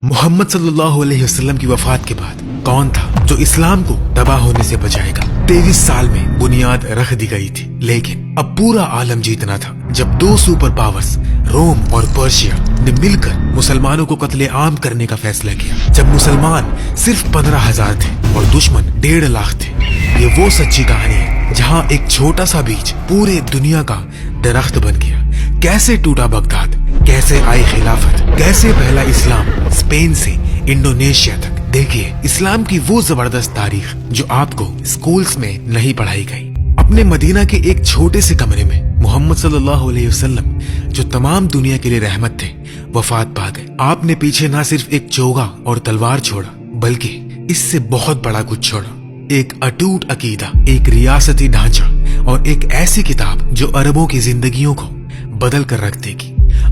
मोहम्मद सल्लल्लाहु अलैहि वसल्लम की वफात के बाद कौन था जो इस्लाम को तबाह होने से बचाएगा। 23 साल में बुनियाद रख दी गई थी, लेकिन अब पूरा आलम जीतना था जब दो सुपर पावर्स रोम और पर्शिया ने मिलकर मुसलमानों को कत्ले आम करने का फैसला किया। जब मुसलमान सिर्फ 15,000 थे और दुश्मन 1.5 लाख थे। ये वो सच्ची कहानी है जहाँ एक छोटा सा बीज पूरे दुनिया का दरख्त बन गया। कैसे टूटा बगदाद, कैसे आई खिलाफत, कैसे पहला इस्लाम स्पेन से इंडोनेशिया तक। देखिए इस्लाम की वो जबरदस्त तारीख जो आपको स्कूल्स में नहीं पढ़ाई गई। अपने मदीना के एक छोटे से कमरे में मोहम्मद सल्लल्लाहु अलैहि वसल्लम जो तमाम दुनिया के लिए रहमत थे, वफात पा गए। आपने पीछे ना सिर्फ एक चोगा और तलवार छोड़ा, बल्कि इससे बहुत बड़ा कुछ छोड़ा। एक अटूट अकीदा, एक रियासती ढांचा और एक ऐसी किताब जो अरबों की जिंदगियों को बदल कर रख देगी।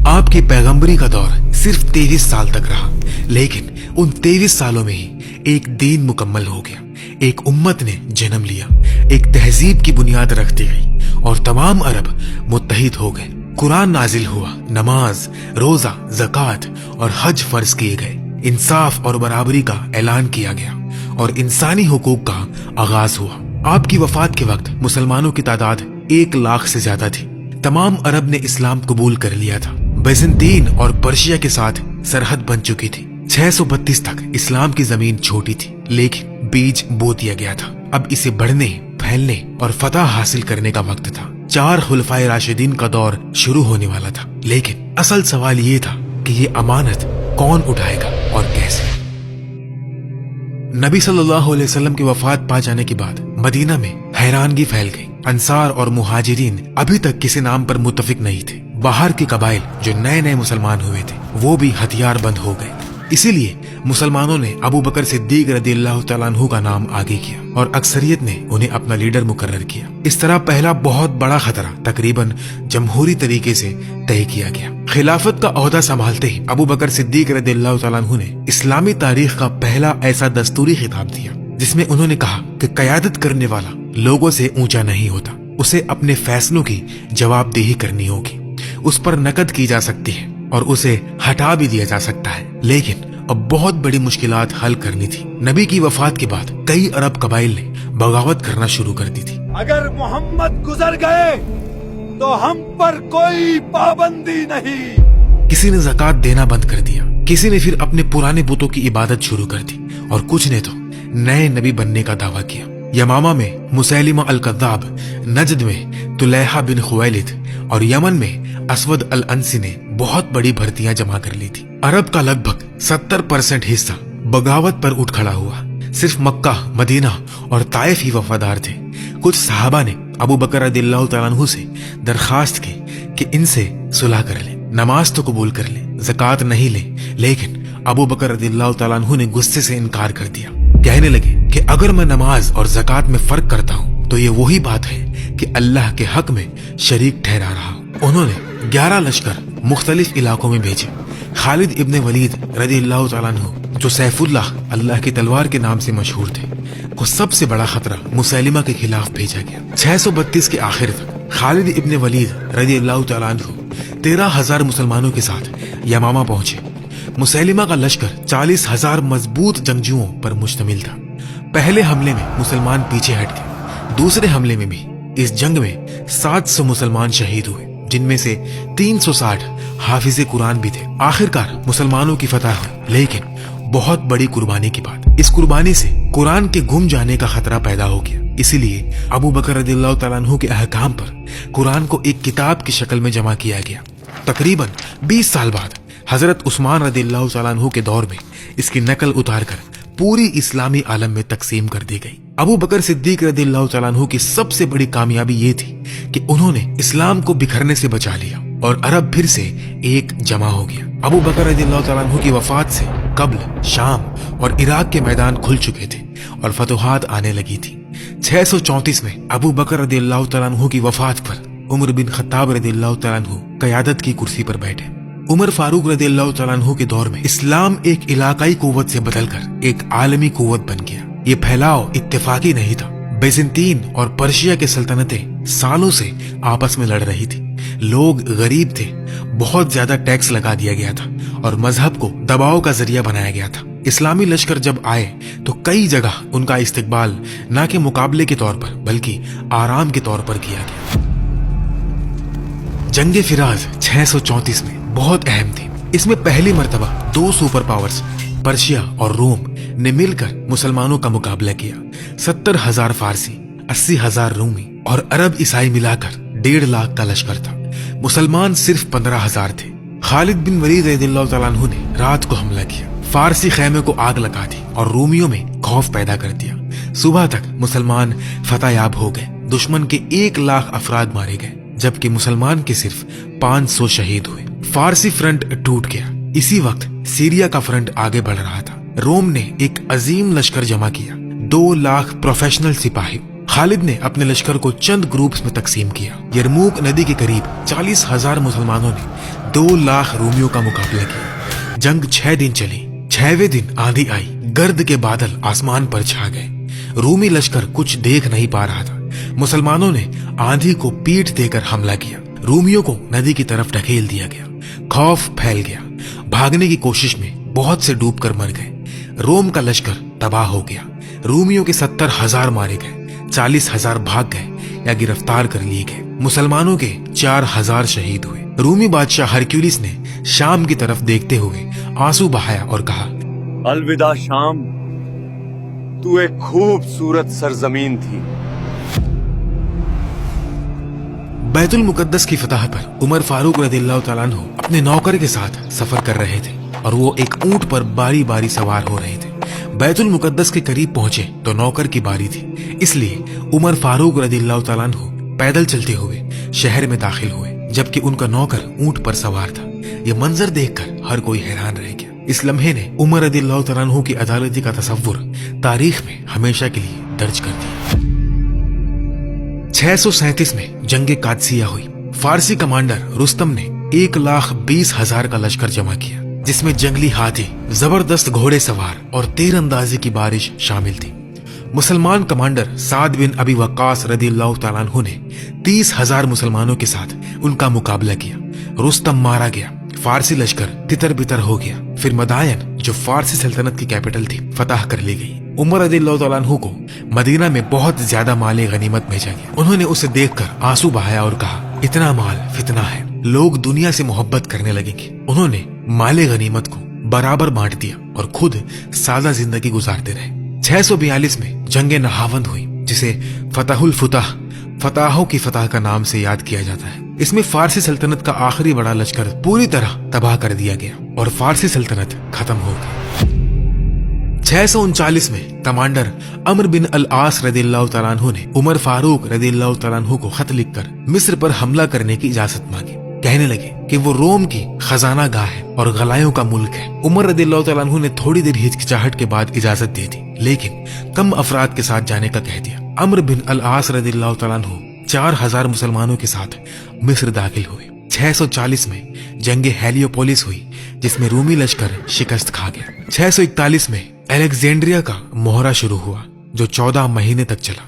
आपकी पैगंबरी का दौर सिर्फ 23 साल तक रहा, लेकिन उन 23 सालों में ही एक दीन मुकम्मल हो गया, एक उम्मत ने जन्म लिया, एक तहजीब की बुनियाद रख दी गई और तमाम अरब मुत्तहिद हो गए। कुरान नाजिल हुआ, नमाज, रोजा, ज़कात और हज फर्ज किए गए, इंसाफ और बराबरी का ऐलान किया गया और इंसानी हुकूक का आगाज हुआ। आपकी वफात के वक्त मुसलमानों की तादाद 1 लाख से ज्यादा थी। तमाम अरब ने इस्लाम कबूल कर लिया था। बैजेंटीन और पर्शिया के साथ सरहद बन चुकी थी। 632 तक इस्लाम की जमीन छोटी थी, लेकिन बीज बो दिया गया था। अब इसे बढ़ने, फैलने और फतह हासिल करने का वक्त था। 4 खुलफाए राशिदीन का दौर शुरू होने वाला था, लेकिन असल सवाल ये था कि ये अमानत कौन उठाएगा और कैसे। नबी सल्लल्लाहु अलैहि वसल्लम की वफात पा जाने के बाद मदीना में हैरानगी फैल गई। अंसार और मुहाजिरीन अभी तक किसी नाम पर मुत्तफिक नहीं थे। बाहर के कबाइल जो नए नए मुसलमान हुए थे वो भी हथियार बंद हो गए। इसीलिए मुसलमानों ने अबू बकर सिद्दीक रदियल्लाहु तआला अन्हु का नाम आगे किया और अक्सरियत ने उन्हें अपना लीडर मुकर्रर किया। इस तरह पहला बहुत बड़ा खतरा तकरीबन जमहूरी तरीके से तय किया गया। खिलाफत का ओहदा संभालते ही अबू बकर सिद्दीक रदियल्लाहु तआला अन्हु ने इस्लामी तारीख का पहला ऐसा दस्तूरी खिताब दिया जिसमें उन्होंने कहा कि क़यादत करने वाला लोगों से ऊंचा नहीं होता, उसे अपने फैसलों की जवाबदेही करनी होगी। उस पर नकद की जा सकती है और उसे हटा भी दिया जा सकता है, लेकिन अब बहुत बड़ी मुश्किलात हल करनी थी। नबी की वफात के बाद कई अरब कबाइल ने बगावत करना शुरू कर दी थी। अगर मोहम्मद गुजर गए तो हम पर कोई पाबंदी नहीं। किसी ने ज़कात देना बंद कर दिया, किसी ने फिर अपने पुराने बुतों की इबादत शुरू कर दी और कुछ ने तो नए नबी बनने का दावा किया। यमामा में मुसैलिमा अल कज़्ज़ाब, नजद में तुलैहा बिन खुवैलिद और यमन में असवद अल अंसी ने बहुत बड़ी भर्तियां जमा कर ली थी। अरब का लगभग 70% हिस्सा बगावत पर उठ खड़ा हुआ। सिर्फ मक्का, मदीना और ताइफ ही वफादार थे। कुछ सहाबा ने अबू बकर रदियल्लाहु तआला अन्हु से दरखास्त की कि इनसे सुलह कर ले, नमाज तो कबूल कर ले, ज़कात नहीं ले, लेकिन अबू बकर रदियल्लाहु तआला अन्हु ने गुस्से से इनकार कर दिया। कहने लगे कि अगर मैं नमाज और ज़कात में फर्क करता हूँ तो ये वही बात है कि अल्लाह के हक में शरीक ठहरा रहा हूँ। उन्होंने 11 लश्कर मुख्तलिफ इलाकों में भेजे। खालिद इब्ने वलीद रदियल्लाहु तआला अन्हु, जो सैफुल्लाह अल्लाह की तलवार के नाम से मशहूर थे, को सबसे बड़ा खतरा मुसैलिमा के खिलाफ भेजा गया। 632 के आखिर तक खालिद इब्ने वलीद रदियल्लाहु तआला अन्हु 13,000 मुसलमानों के साथ यमामा पहुंचे। मुसैलिमा का लश्कर 40,000 मजबूत जंगजुओं पर मुश्तमिल था। पहले हमले में मुसलमान पीछे हट गए। दूसरे हमले में भी इस जंग में 700 मुसलमान शहीद हुए, जिनमें से 360 हाफिजे कुरान भी थे। आखिरकार मुसलमानों की फतह हुई, लेकिन बहुत बड़ी कुर्बानी की बात। इस कुर्बानी से कुरान के गुम जाने का खतरा पैदा हो गया। इसीलिए अबू बकर रदियल्लाहु तआला अन्हु के अहकाम पर कुरान को एक किताब की शक्ल में जमा किया गया। तकरीबन 20 साल बाद हजरत उस्मान रदियल्लाहु तआला अन्हु के दौर में इसकी नकल उतार कर पूरी इस्लामी आलम में तकसीम कर दी गई। अबू बकर सिद्दीक रदियल्लाहु तआला अन्हु की सबसे बड़ी कामयाबी ये थी कि उन्होंने इस्लाम को बिखरने से बचा लिया और अरब फिर से एक जमा हो गया। अबू बकर रदियल्लाहु तआला अन्हु की वफात से कब्ल शाम और इराक के मैदान खुल चुके थे और फतुहात आने लगी थी। 634 में अबू बकर रदियल्लाहु तआला अन्हु की वफात पर उमर बिन खत्ताब रदियल्लाहु तआला अन्हु क़यादत की कुर्सी पर बैठे। उमर फारूक रदियल्लाहु तआला अन्हु के दौर में इस्लाम एक इलाकाई कुव्वत से बदलकर एक आलमी कुव्वत बन गया। ये फैलाव इत्तेफाकी नहीं था। बैजेंटीन और पर्शिया की सल्तनतें सालों से आपस में लड़ रही थी, लोग गरीब थे, बहुत ज्यादा टैक्स लगा दिया गया था और मजहब को दबाव का जरिया बनाया गया था। इस्लामी लश्कर जब आए तो कई जगह उनका इस्तेकबाल न कि मुकाबले के तौर पर बल्कि आराम के तौर पर किया गया। जंगे फिराज 634 में बहुत अहम थी। इसमें पहली मर्तबा दो सुपर पावर्स पर्शिया और रोम ने मिलकर मुसलमानों का मुकाबला किया। 70,000 फारसी, 80,000 रूमी और अरब ईसाई मिलाकर 1.5 लाख का लश्कर था। मुसलमान सिर्फ 15,000 थे। खालिद बिन वलीद रज़ियल्लाहु तआला अन्हु ने रात को हमला किया, फारसी खैमे को आग लगा दी और रोमियों में खौफ पैदा कर दिया। सुबह तक मुसलमान फतहयाब हो गए। दुश्मन के 1 लाख अफराद मारे गए जबकि मुसलमान के सिर्फ 500 शहीद हुए। फारसी फ्रंट टूट गया। इसी वक्त सीरिया का फ्रंट आगे बढ़ रहा था। रोम ने एक अजीम लश्कर जमा किया, 2 लाख प्रोफेशनल सिपाही। खालिद ने अपने लश्कर को चंद ग्रुप्स में तकसीम किया। यरमूक नदी के करीब 40,000 मुसलमानों ने 2 लाख रोमियों का मुकाबला किया। जंग 6 दिन चली। 6वें दिन आंधी आई, गर्द के बादल आसमान पर छा गए। रूमी लश्कर कुछ देख नहीं पा रहा था। मुसलमानों ने आंधी को पीठ देकर हमला किया। रोमियों को नदी की तरफ ढकेल दिया गया। खौफ फैल गया। भागने की कोशिश में बहुत से डूबकर मर गए। रोम का लश्कर तबाह हो गया। रोमियों के 70,000 मारे गए, 40,000 भाग गए या गिरफ्तार कर लिए गए। मुसलमानों के 4,000 शहीद हुए। रूमी बादशाह हरक्यूलिस ने शाम की तरफ देखते हुए आंसू बहाया और कहा, अलविदा शाम, तू एक खूबसूरत सरजमीन थी। बैतुल मुकद्दस की फतह पर उमर फारूक रज़ियल्लाहु तआला अन्हु अपने नौकर के साथ सफर कर रहे थे और वो एक ऊंट पर बारी बारी सवार हो रहे थे। बैतुल मुकद्दस के करीब पहुंचे तो नौकर की बारी थी, इसलिए उमर फारूक रज़ियल्लाहु तआला अन्हु पैदल चलते हुए शहर में दाखिल हुए जबकि उनका नौकर ऊंट पर सवार था। ये मंजर देखकर हर कोई हैरान रह गया। इस लम्हे ने उमर रज़ियल्लाहु तआला अन्हु की अदालती का तसव्वुर तारीख में हमेशा के लिए दर्ज कर दिया। 637 में जंगे कादसिया हुई। फारसी कमांडर रुस्तम ने 1,20,000 का लश्कर जमा किया जिसमें जंगली हाथी, जबरदस्त घोड़े सवार और तीरंदाजी की बारिश शामिल थी। मुसलमान कमांडर साद बिन अबी वक्कास रज़ियल्लाहु तआला अन्हु ने 30,000 मुसलमानों के साथ उनका मुकाबला किया। रुस्तम मारा गया। फारसी लश्कर तितर बितर हो गया। फिर मदायन, जो फारसी सल्तनत की कैपिटल थी, फतह कर ली गई। उमर रज़ियल्लाहु तआला अन्हु को मदीना में बहुत ज्यादा माल गनीमत भेजा गया। उन्होंने उसे देखकर आंसू बहाया और कहा, इतना माल फितना है, लोग दुनिया से मोहब्बत करने लगेंगे। उन्होंने माल गनीमत को बराबर बांट दिया और खुद सादा जिंदगी गुजारते रहे। 642 में जंगे नहावंद हुई जिसे फतहुल फुतह, फताहों की फतह का नाम से याद किया जाता है। इसमें फारसी सल्तनत का आखिरी बड़ा लश्कर पूरी तरह तबाह कर दिया गया और फारसी सल्तनत खत्म हो गई। 639 में कमांडर अमर बिन अल आस रज़ियल्लाहु तआला अन्हु ने उमर फारूक रज़ियल्लाहु तआला अन्हु को खत लिखकर मिस्र पर हमला करने की इजाजत मांगी। कहने लगे कि वो रोम की खजाना गाह है और गलायों का मुल्क है। उमर रज़ियल्लाहु तआला अन्हु ने थोड़ी देर हिचकिचाहट के बाद इजाजत दे दी, लेकिन कम अफराद के साथ जाने का कह दिया। अमर बिन अल आस रज़ियल्लाहु तआला अन्हु 4,000 मुसलमानों के साथ मिस्र दाखिल हुए। 640 में जंगे हेलियोपोलिस हुई जिसमें रूमी लश्कर शिकस्त खा गया। 641 में अलेक्जेंड्रिया का मोहरा शुरू हुआ जो 14 महीने तक चला।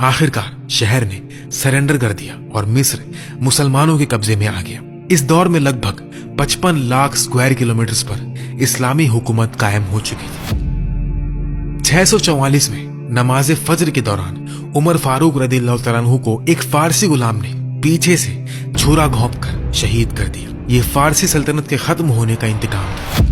आखिरकार शहर ने सरेंडर कर दिया और मिस्र मुसलमानों के कब्जे में आ गया। इस दौर में लगभग 55 लाख स्क्वायर किलोमीटर पर इस्लामी हुकूमत कायम हो चुकी थी। 644 में नमाज फज्र के दौरान उमर फारूक रज़ियल्लाहु तआला अन्हु को एक फारसी गुलाम ने पीछे से छुरा घोंपकर शहीद कर दिया। ये फारसी सल्तनत के खत्म होने का इंतकाम था।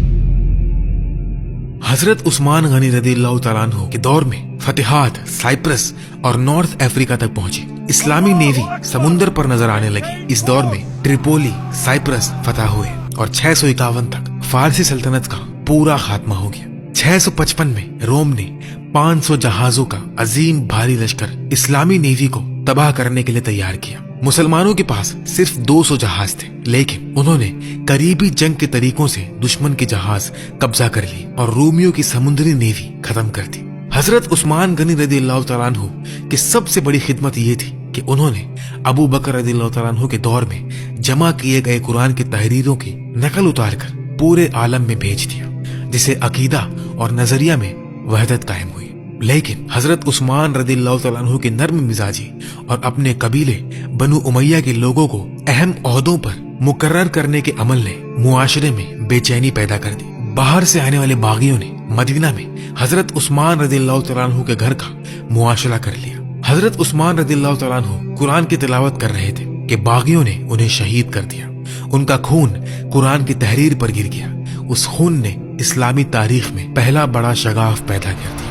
हजरत उस्मान गनी रज़ियल्लाहु तआला अन्हु के दौर में फतेहात साइप्रस और नॉर्थ अफ्रीका तक पहुंची। इस्लामी नेवी समुंदर पर नजर आने लगी। इस दौर में ट्रिपोली, साइप्रस फतह हुए और 651 तक फारसी सल्तनत का पूरा खात्मा हो गया। 655 में रोम ने 500 जहाजों का अजीम भारी लश्कर इस्लामी नेवी को तबाह करने के लिए तैयार किया। मुसलमानों के पास सिर्फ 200 जहाज थे, लेकिन उन्होंने करीबी जंग के तरीकों से दुश्मन के जहाज कब्जा कर लिए और रोमियों की समुद्री नेवी खत्म कर दी। हजरत उस्मान गनी रज़ियल्लाहु तआला अन्हु की सबसे बड़ी खिदमत ये थी कि उन्होंने अबू बकर रज़ियल्लाहु तआला अन्हु के दौर में जमा किए गए कुरान की तहरीरों की नकल उतारकर पूरे आलम में भेज दिया, जिससे अकीदा और नजरिया में वहदत कायम हुई। लेकिन हजरत उस्मान रदियल्लाहु तआला अन्हु के नर्म मिजाजी और अपने कबीले बनु उमैया के लोगों को अहम ओहदों पर मुकर्रर करने के अमल ने मुआशरे में बेचैनी पैदा कर दी। बाहर से आने वाले बागियों ने मदीना में हजरत उस्मान रदियल्लाहु तआला अन्हु के घर का मुआशरा कर लिया। हजरत उस्मान रदियल्लाहु तआला अन्हु कुरान की तिलावत कर रहे थे कि बागियों ने उन्हें शहीद कर दिया। उनका खून कुरान की तहरीर पर गिर गया। उस खून ने इस्लामी तारीख में पहला बड़ा शगाफ पैदा कर दिया।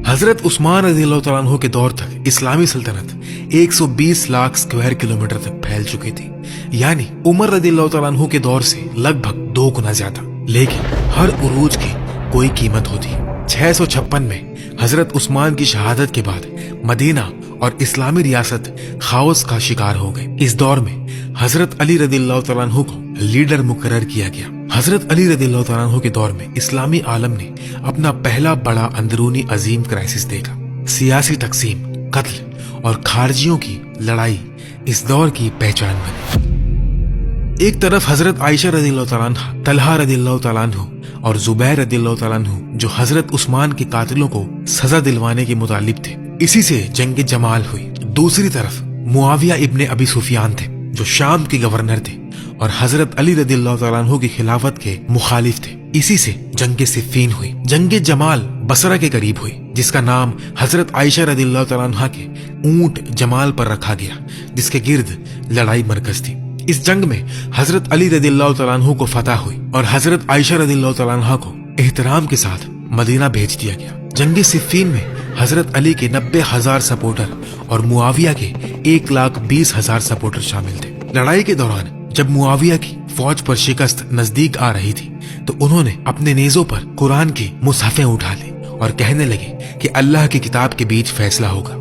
हजरत उस्मान रज़ियल्लाहु तआला अन्हु के दौर तक इस्लामी सल्तनत 120 लाख स्क्वायर किलोमीटर तक फैल चुकी थी, यानी उमर रज़ियल्लाहु तआला अन्हु के दौर से लगभग 2 गुना ज्यादा। लेकिन हर उरूज की कोई कीमत होती। 656 में हजरत उस्मान की शहादत के बाद मदीना और इस्लामी रियासत खाओस का शिकार हो गए। इस दौर में हजरत अली रदियल्लाहु तआला अन्हु को लीडर मुकर्रर किया गया। हजरत अली रदियल्लाहु तआला अन्हु के दौर में इस्लामी आलम ने अपना पहला बड़ा अंदरूनी अजीम क्राइसिस देखा। सियासी तकसीम, कत्ल और खारजियों की लड़ाई इस दौर की पहचान बनी। एक तरफ हजरत आयशा रदियल्लाहु तआला अन्हा, तलहा रदियल्लाहु तआला अन्हु और जुबैर रदियल्लाहु तआला अन्हु जो हजरत उस्मान के कातिलों को सजा दिलवाने के मुतालिब थे, इसी से जंग जमाल हुई। दूसरी तरफ मुआविया इब्ने अबी सुफियान थे जो शाम के गवर्नर थे और हजरत अली रदियल्लाहु तआला अन्हु की खिलाफत के मुखालिफ थे। इसी से जंग सिफ़ीन हुई। जंग जमाल बसरा के करीब हुई, जिसका नाम हजरत आयशा रदियल्लाहु तआला अन्हा के ऊंट जमाल पर रखा गया, जिसके गिर्द लड़ाई मरकज थी। इस जंग में हजरत अली रदियल्लाहु तआला अन्हु को फतह हुई और हजरत आयशा रदियल्लाहु तआला अन्हा को एहतराम के साथ मदीना भेज दिया गया। जंग सिफ़ीन में हजरत अली के 90,000 सपोर्टर और मुआविया के 1,20,000 सपोर्टर शामिल थे। लड़ाई के दौरान जब मुआविया की फौज पर शिकस्त नजदीक आ रही थी तो उन्होंने अपने नेज़ों पर कुरान की मुसहफें उठा ली और कहने लगे कि अल्लाह की किताब के बीच फैसला होगा।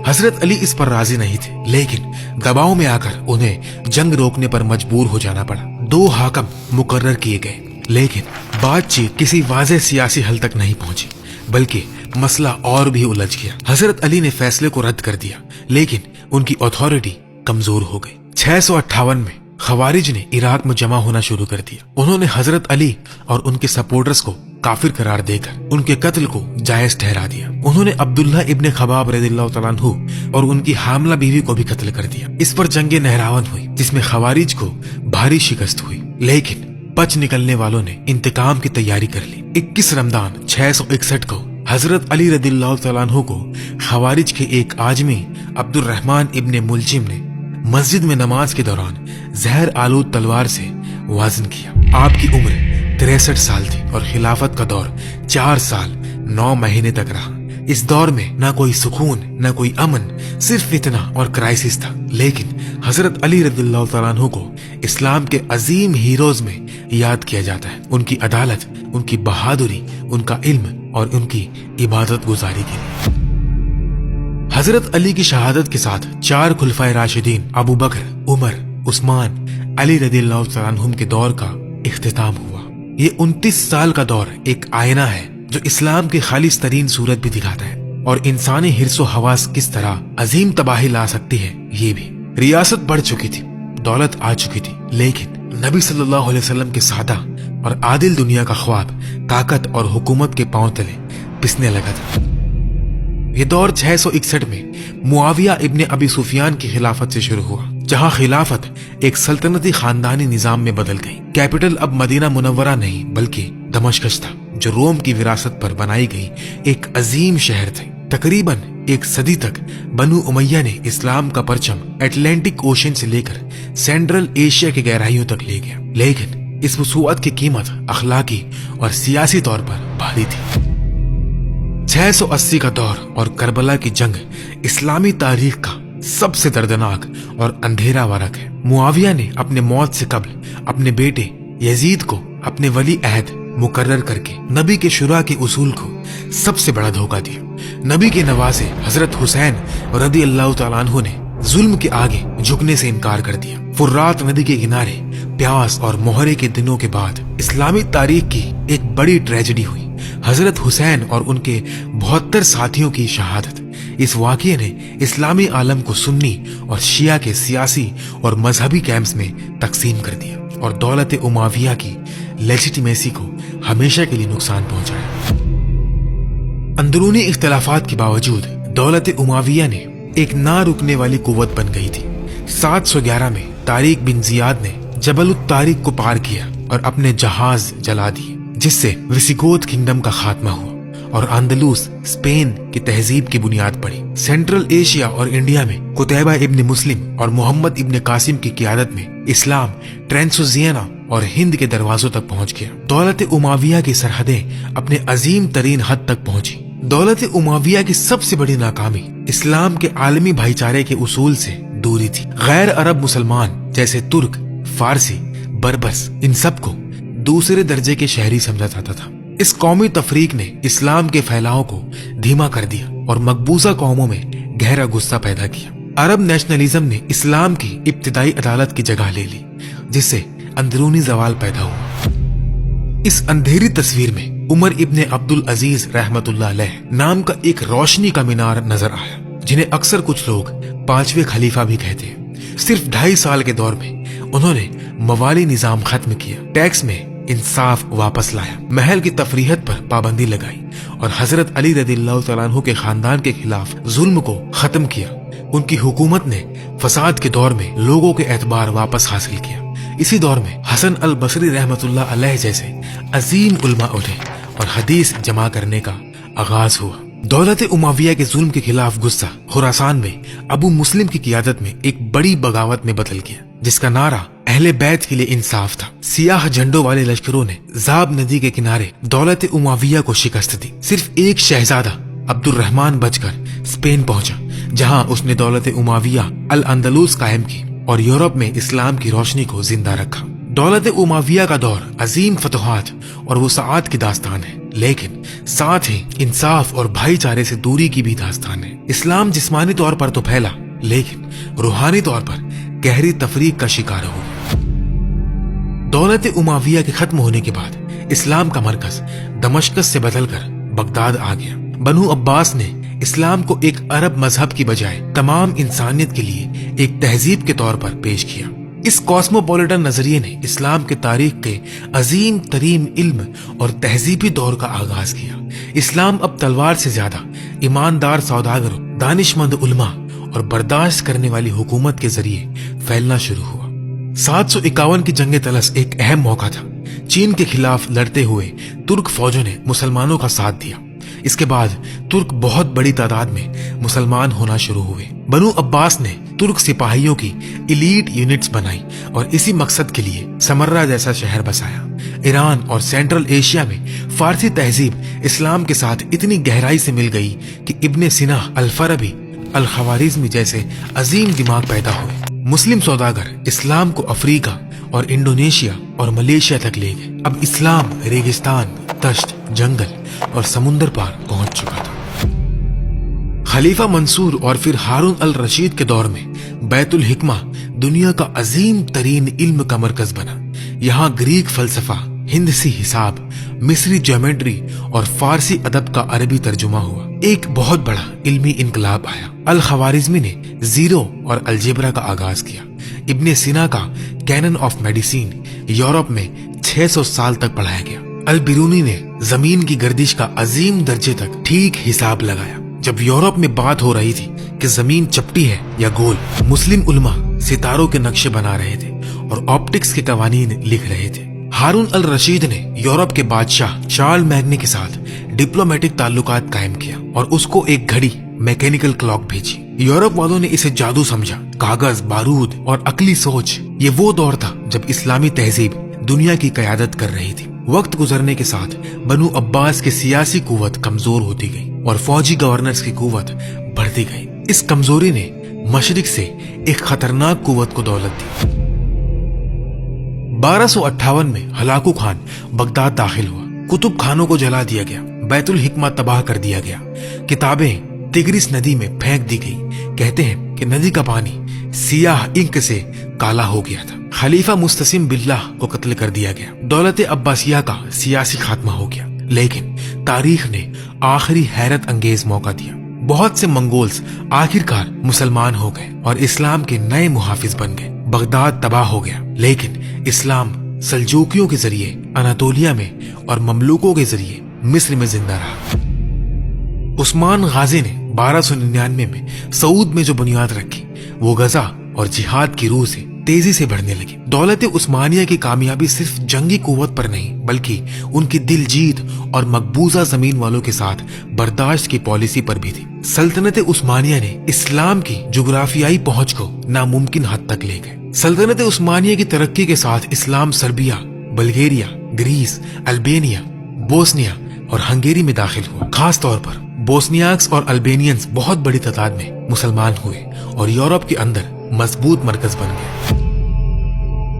हजरत अली इस पर राजी नहीं थे, लेकिन दबाव में आकर उन्हें जंग रोकने पर मजबूर हो जाना पड़ा। 2 हाकम मुकर्रर किए गए, लेकिन बातचीत किसी वाज़ेह सियासी हल तक नहीं पहुंची, बल्कि मसला और भी उलझ गया। हजरत अली ने फैसले को रद्द कर दिया, लेकिन उनकी अथॉरिटी कमजोर हो गई। 658 में खवारिज ने इराक में जमा होना शुरू कर दिया। उन्होंने हजरत अली और उनके सपोर्टर्स को काफिर करार देकर उनके कत्ल को जायज ठहरा दिया। उन्होंने अब्दुल्ला इब्ने खबाब रज़ियल्लाहु तआला अन्हु और उनकी हामला बीवी को भी कत्ल कर दिया। इस पर जंगे नहरावन हुई, जिसमें खवारिज को भारी शिकस्त हुई, लेकिन बच निकलने वालों ने इंतकाम की तैयारी कर ली। 21 रमजान 661 को हजरत अली रदियल्लाहु तआला अन्हु को खवारिज के एक आजमी अब्दुर्रहमान इब्ने मुलजिम ने मस्जिद में नमाज के दौरान जहर आलूद तलवार से वाजन किया। आपकी उम्र 63 साल थी और खिलाफत का दौर 4 साल 9 महीने तक रहा। इस दौर में न कोई सुकून, न कोई अमन, सिर्फ फितना और क्राइसिस था। लेकिन हजरत अली रदियल्लाहु तआला अन्हु को इस्लाम के अजीम हीरोज में याद किया जाता है, उनकी अदालत, उनकी बहादुरी, उनका इल्म और उनकी इबादत गुजारी के लिए। हजरत अली की शहादत के साथ 4 खुलफाए राशिदीन अबू बकर, उमर, उस्मान, अली रदियल्लाहु तआला अन्हुम के दौर का इख्तिताम हुआ। ये 29 साल का दौर एक आईना है जो इस्लाम की खालिस तरीन सूरत भी दिखाता है और इंसानी हिर्सो हवास किस तरह अजीम तबाही ला सकती है। ये भी रियासत बढ़ चुकी थी, दौलत आ चुकी थी, लेकिन नबी सल्लल्लाहु अलैहि वसल्लम के सादा और आदिल दुनिया का ख्वाब ताकत और हुकूमत के पांव तले पिसने लगा था। ये दौर 661 में मुआविया इब्ने अबी सुफियान की खिलाफत से शुरू हुआ, जहां खिलाफत एक सल्तनती खानदानी निजाम में बदल गई। कैपिटल अब मदीना मुनव्वरा नहीं बल्कि दमश्क था, जो रोम की विरासत पर बनाई गई एक अजीम शहर थे। तकरीबन 1 सदी तक बनु उमैया ने इस्लाम का परचम अटलांटिक ओशन से लेकर सेंट्रल एशिया की गहराइयों तक ले गया, लेकिन इस वसूअत की कीमत अखलाकी और सियासी तौर पर भारी थी। 680 का दौर और करबला की जंग इस्लामी तारीख का सबसे दर्दनाक और अंधेरा वारक है। मुआविया ने अपने मौत से कबल अपने बेटे यजीद को अपने वली अहद मुकर्रर करके नबी के शुरा के उसूल को सबसे बड़ा धोखा दिया। नबी के नवासे हजरत हुसैन रदियल्लाहु तआला अन्हु ने जुल्म के आगे झुकने से इनकार कर दिया। फुर्रात नदी के किनारे प्यास और मोहरे के दिनों के बाद इस्लामी तारीख की एक बड़ी ट्रेजेडी हुई, हजरत हुसैन और उनके 72 साथियों की शहादत। इस वाक़ये ने इस्लामी आलम को सुन्नी और शिया के सियासी और मजहबी कैंप्स में तकसीम कर दिया और दौलत उमाविया की लेजिटिमेसी को हमेशा के लिए नुकसान पहुंचाया। अंदरूनी इख्तलाफात के बावजूद दौलत उमाविया ने एक ना रुकने वाली कुव्वत बन गई थी। 711 में तारिक बिन जियाद ने जबल तारिक को पार किया और अपने जहाज जला दिए, जिससे विसिगोथ किंगडम का खात्मा हुआ और अंदलूस स्पेन की तहजीब की बुनियाद पड़ी। सेंट्रल एशिया और इंडिया में कुतैबा इब्न मुस्लिम और मोहम्मद इब्न कासिम की क़ियादत में इस्लाम ट्रांसोजियाना और हिंद के दरवाजों तक पहुंच गया। दौलत उमाविया की सरहदें अपने अजीम तरीन हद तक पहुंची। दौलत उमाविया की सबसे बड़ी नाकामी इस्लाम के आलमी भाईचारे के उसूल से दूरी थी। गैर अरब मुसलमान जैसे तुर्क, फारसी, बर्बर्स, इन सबको दूसरे दर्जे के शहरी समझा जाता था। इस कौमी तफरीक ने इस्लाम के फैलाव को धीमा कर दिया और मकबूजा कौमों में गहरा गुस्सा पैदा किया। अरब नेशनलिज्म ने इस्लाम की इब्तिदाई अदालत की जगह ले ली, जिससे अंदरूनी जवाल पैदा हुआ। इस अंधेरी तस्वीर में उमर इब्ने अब्दुल अजीज रहमतुल्लाह अलैह नाम का एक रोशनी का मीनार नजर आया, जिन्हें अक्सर कुछ लोग 5वें खलीफा भी कहते हैं। सिर्फ 2.5 साल के दौर में उन्होंने मवाली निजाम खत्म किया, टैक्स में इंसाफ वापस लाया, महल की तफरीहत पर पाबंदी लगाई और हजरत अली रदियल्लाहु तआला अन्हु के खानदान के खिलाफ जुल्म को खत्म किया। उनकी हुकूमत ने फसाद के दौर में लोगों के एतबार वापस हासिल किया। इसी दौर में हसन अल बसरी रहमतुल्लाह अलैह जैसे अजीम उलमा उठे और हदीस जमा करने का आगाज हुआ। दौलत उमाविया के जुल्म के खिलाफ गुस्सा खुरासान में अबू मुस्लिम की क़ियादत में एक बड़ी बगावत में बदल गया, जिसका नारा अहले बैत के लिए इंसाफ था। सियाह झंडों वाले लश्करों ने जाब नदी के किनारे दौलत उमाविया को शिकस्त दी। सिर्फ एक शहजादा अब्दुर्रहमान बचकर स्पेन पहुंचा, जहां उसने दौलत उमाविया अल अंदलूस कायम की और यूरोप में इस्लाम की रोशनी को जिंदा रखा। दौलत उमाविया का दौर अजीम फतहात और वसाअत की दास्तान है, लेकिन साथ ही इंसाफ और भाईचारे से दूरी की भी दास्तान है। इस्लाम जिस्मानी तौर पर तो फैला, लेकिन रूहानी तौर पर गहरी तफरीक का शिकार हुआ। दौलत उमाविया के खत्म होने के बाद इस्लाम का मरकज दमश्कस से बदलकर बगदाद आ गया। बनु अब्बास ने इस्लाम को एक अरब मजहब की बजाय तमाम इंसानियत के लिए एक तहजीब के तौर पर पेश किया। इस कॉस्मोपॉलिटन नजरिए ने इस्लाम के तारीख के अजीम तरीन इल्म और तहजीबी दौर का आगाज किया। इस्लाम अब तलवार से ज्यादा ईमानदार सौदागरों, दानिशमंद उलमा और बर्दाश्त करने वाली हुकूमत के जरिए फैलना शुरू हुआ। 751 की जंग तलस एक अहम मौका था। चीन के खिलाफ लड़ते हुए तुर्क फौजों ने मुसलमानों का साथ दिया। इसके बाद तुर्क बहुत बड़ी तादाद में मुसलमान होना शुरू हुए। बनु अब्बास ने तुर्क सिपाहियों की इलीट यूनिट्स बनाई और इसी मकसद के लिए समर्रा जैसा शहर बसाया। ईरान और सेंट्रल एशिया में फारसी तहजीब इस्लाम के साथ इतनी गहराई से मिल गई कि इब्ने सिना, अल फराबी, अल खवारिज़मी जैसे अजीम दिमाग पैदा हुए। मुस्लिम सौदागर इस्लाम को अफ्रीका और इंडोनेशिया और मलेशिया तक ले गए। अब इस्लाम रेगिस्तान, दश्त, जंगल और समुंदर पार पहुंच चुका था। खलीफा मंसूर और फिर हारून अल रशीद के दौर में बैतुल हिकमा दुनिया का अजीम तरीन इल्म का मरकज बना। यहाँ ग्रीक फलसफा, हिंदसी हिसाब, मिस्री ज्योमेट्री और फारसी अदब का अरबी तर्जुमा हुआ। एक बहुत बड़ा इल्मी इनकलाब आया। अल खवारिज़मी ने जीरो और अलजेब्रा का आगाज किया। इब्ने सिना का कैनन ऑफ मेडिसिन यूरोप में 600 साल तक पढ़ाया गया। अल बिरूनी ने जमीन की गर्दिश का अजीम दर्जे तक ठीक हिसाब लगाया। जब यूरोप में बात हो रही थी कि जमीन चपटी है या गोल, मुस्लिम उलमा सितारों के नक्शे बना रहे थे और ऑप्टिक्स के कवानीन लिख रहे थे। हारून अल रशीद ने यूरोप के बादशाह चार्ल मैग्ने के साथ डिप्लोमेटिक ताल्लुकात कायम किया और उसको एक घड़ी, मैकेनिकल क्लॉक भेजी। यूरोप वालों ने इसे जादू समझा। कागज, बारूद और अकली सोच, ये वो दौर था जब इस्लामी तहजीब दुनिया की क़यादत कर रही थी। वक्त गुजरने के साथ बनु अब्बास की सियासी कुव्वत कमजोर होती गई और फौजी गवर्नर्स की कुव्वत बढ़ती गई। इस कमजोरी ने मशरिक से एक खतरनाक कुव्वत को दौलत दी। 1258 में हलाकू खान बगदाद दाखिल हुआ। कुतुब खानों को जला दिया गया, बैतुल हिकमा तबाह कर दिया गया, किताबें तिग्रिस नदी में फेंक दी गई। कहते हैं कि नदी का पानी सियाह इंक से काला हो गया था। खलीफा मुस्तसिम बिल्लाह को कत्ल कर दिया गया। दौलत अब्बासिया का सियासी खात्मा हो गया, लेकिन तारीख ने आखिरी हैरत अंगेज मौका दिया। बहुत से मंगोल्स आखिरकार मुसलमान हो गए और इस्लाम के नए मुहाफिज बन गए। बगदाद तबाह हो गया, लेकिन इस्लाम सल्जूकियों के जरिए अनातोलिया में और ममलूकों के जरिए मिस्र में जिंदा रहा। उस्मान गाजी ने 1299 में सऊद में जो बुनियाद रखी वो गजा और जिहाद की रूह से तेजी से बढ़ने लगी। दौलत उस्मानिया की कामयाबी सिर्फ जंगी कुव्वत पर नहीं बल्कि उनकी दिलजीत और मकबूजा जमीन वालों के साथ बर्दाश्त की पॉलिसी पर भी थी। सल्तनत उस्मानिया ने इस्लाम की जुग्राफियाई पहुंच को नामुमकिन हद तक ले गए। सल्तनत उस्मानिया की तरक्की के साथ इस्लाम Serbia, Bulgaria, Greece, Albania, Bosnia और हंगेरी में दाखिल हुआ। खास तौर पर बोस्नियाक्स और अल्बेनियंस बहुत बड़ी तादाद में मुसलमान हुए और यूरोप के अंदर मजबूत मरकज बन गया।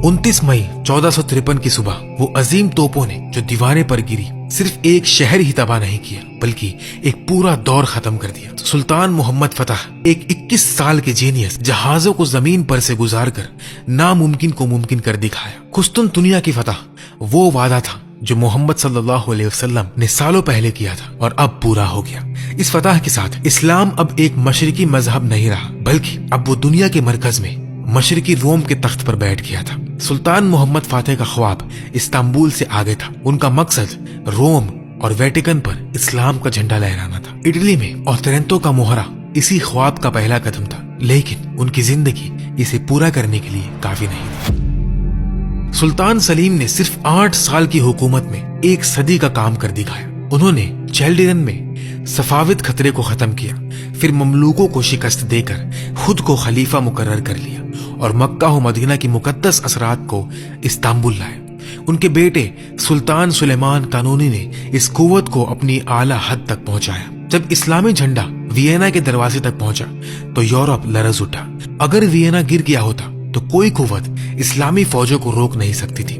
29 मई 1453 की सुबह वो अजीम तोपों ने जो दीवारें पर गिरी सिर्फ एक शहर ही तबाह नहीं किया बल्कि एक पूरा दौर खत्म कर दिया। सुल्तान मोहम्मद फतह एक 21 साल के जीनियस जहाजों को जमीन पर से गुजार कर नामुमकिन को मुमकिन कर दिखाया। कुस्तुनतुनिया की फतह वो वादा था जो मोहम्मद सल्लल्लाहु अलैहि वसल्लम ने सालों पहले किया था और अब पूरा हो गया। इस फतह के साथ इस्लाम अब एक मशरिकी मजहब नहीं रहा बल्कि अब वो दुनिया के मरकज में मशरिकी रोम के तख्त पर बैठ गया था। सुल्तान मोहम्मद फातेह का ख्वाब इस्तांबुल से आगे था। उनका मकसद रोम और वेटिकन पर इस्लाम का झंडा लहराना था। इटली में ओतरेंतो का मोहरा इसी ख्वाब का पहला कदम था, लेकिन उनकी जिंदगी इसे पूरा करने के लिए काफी नहीं थी। सुल्तान सलीम ने सिर्फ 8 साल की हुकूमत में एक सदी का काम कर दिखाया। उन्होंने चैल्डियन में सफाविद खतरे को खत्म किया, फिर ममलूकों को शिकस्त देकर खुद को खलीफा मुकर्रर कर लिया और मक्का व मदीना की मुकद्दस असरात को इस्तांबुल लाए। उनके बेटे सुल्तान सुलेमान कानूनी ने इस कुव्वत को अपनी आला हद तक पहुंचाया। जब इस्लामी झंडा वियना के दरवाजे तक पहुंचा तो यूरोप लरज उठा। अगर वियना गिर गया होता तो कोई कुव्वत इस्लामी फौजों को रोक नहीं सकती थी।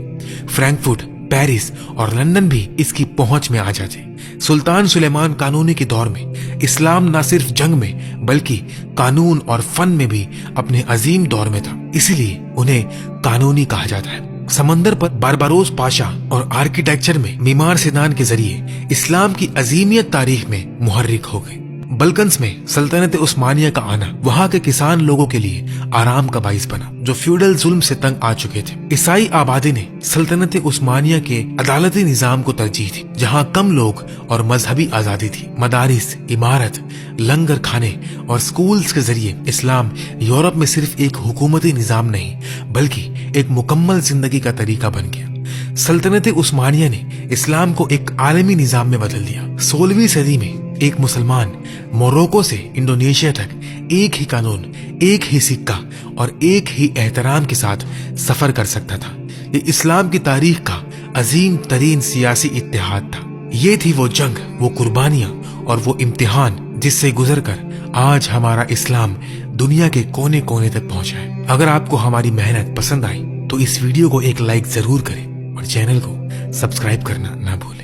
फ्रैंकफर्ट, पेरिस और लंदन भी इसकी पहुंच में आ जाते। सुल्तान सुलेमान कानूनी के दौर में इस्लाम न सिर्फ जंग में बल्कि कानून और फन में भी अपने अजीम दौर में था, इसीलिए उन्हें कानूनी कहा जाता है। समंदर पर बारबारोस पाशा और आर्किटेक्चर में मीमार सिदान के जरिए इस्लाम की अजीमियत तारीख में मुहर्रिक हो गए। बल्कन्स में सल्तनत उस्मानिया का आना वहां के किसान लोगों के लिए आराम का बाइस बना जो फ्यूडल जुल्म से तंग आ चुके थे। ईसाई आबादी ने सल्तनत उस्मानिया के अदालती निजाम को तरजीह थी, जहां कम लोग और मजहबी आजादी थी। मदारिस, इमारत, लंगर खाने और स्कूल्स के जरिए इस्लाम यूरोप में सिर्फ एक हुकूमती निजाम नहीं बल्कि एक मुकम्मल जिंदगी का तरीका बन गया। सल्तनत उस्मानिया ने इस्लाम को एक आलमी निजाम में बदल दिया। 16वीं सदी में एक मुसलमान मोरक्को से इंडोनेशिया तक एक ही कानून, एक ही सिक्का और एक ही एहतराम के साथ सफर कर सकता था। ये इस्लाम की तारीख का अजीम तरीन सियासी इत्तेहाद था। ये थी वो जंग, वो कुर्बानियां और वो इम्तिहान जिससे गुजरकर आज हमारा इस्लाम दुनिया के कोने कोने तक पहुंचा है। अगर आपको हमारी मेहनत पसंद आई तो इस वीडियो को एक लाइक जरूर करें और चैनल को सब्सक्राइब करना ना भूलें।